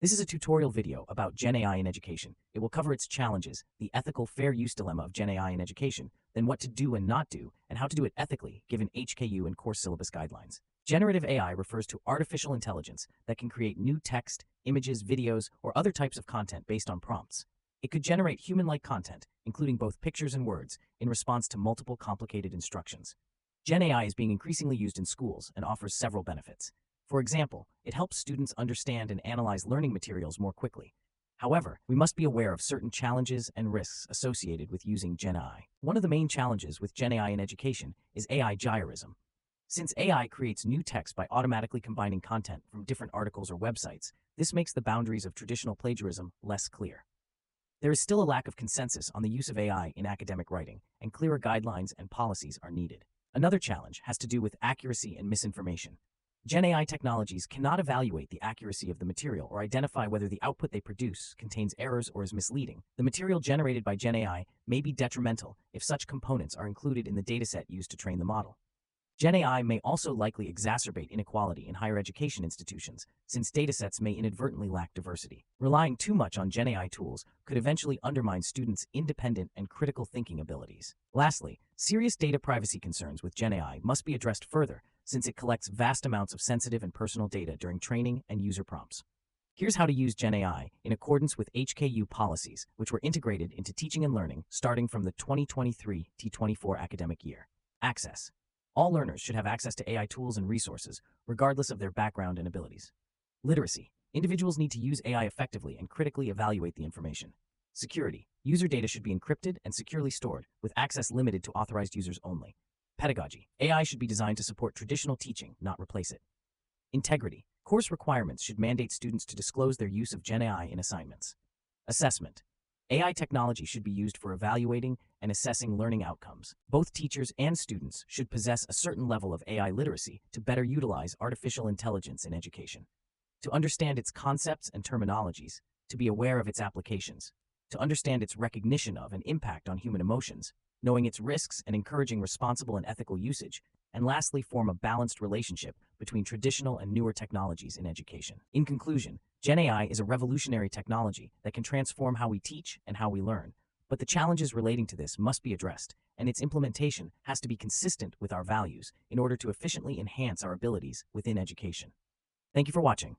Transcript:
This is a tutorial video about GenAI in education. It will cover its challenges, the ethical fair use dilemma of GenAI in education, then what to do and not do, and how to do it ethically given HKU and course syllabus guidelines. Generative AI refers to artificial intelligence that can create new text, images, videos, or other types of content based on prompts. It could generate human-like content, including both pictures and words, in response to multiple complicated instructions. GenAI is being increasingly used in schools and offers several benefits. For example, it helps students understand and analyze learning materials more quickly. However, we must be aware of certain challenges and risks associated with using GenAI. One of the main challenges with GenAI in education is AI gyrism. Since AI creates new text by automatically combining content from different articles or websites, this makes the boundaries of traditional plagiarism less clear. There is still a lack of consensus on the use of AI in academic writing, and clearer guidelines and policies are needed. Another challenge has to do with accuracy and misinformation. GenAI technologies cannot evaluate the accuracy of the material or identify whether the output they produce contains errors or is misleading. The material generated by GenAI may be detrimental if such components are included in the dataset used to train the model. GenAI may also likely exacerbate inequality in higher education institutions, since datasets may inadvertently lack diversity. Relying too much on GenAI tools could eventually undermine students' independent and critical thinking abilities. Lastly, serious data privacy concerns with GenAI must be addressed further, since it collects vast amounts of sensitive and personal data during training and user prompts. Here's how to use GenAI in accordance with HKU policies, which were integrated into teaching and learning starting from the 2023-24 academic year. Access. All learners should have access to AI tools and resources, regardless of their background and abilities. Literacy. Individuals need to use AI effectively and critically evaluate the information. Security. User data should be encrypted and securely stored, with access limited to authorized users only. Pedagogy. AI should be designed to support traditional teaching, not replace it. Integrity. Course requirements should mandate students to disclose their use of GenAI in assignments. Assessment. AI technology should be used for evaluating and assessing learning outcomes. Both teachers and students should possess a certain level of AI literacy to better utilize artificial intelligence in education. To understand its concepts and terminologies, to be aware of its applications, to understand its recognition of and impact on human emotions, knowing its risks and encouraging responsible and ethical usage, and lastly, form a balanced relationship between traditional and newer technologies in education. In conclusion, GenAI is a revolutionary technology that can transform how we teach and how we learn, but the challenges relating to this must be addressed, and its implementation has to be consistent with our values in order to efficiently enhance our abilities within education. Thank you for watching.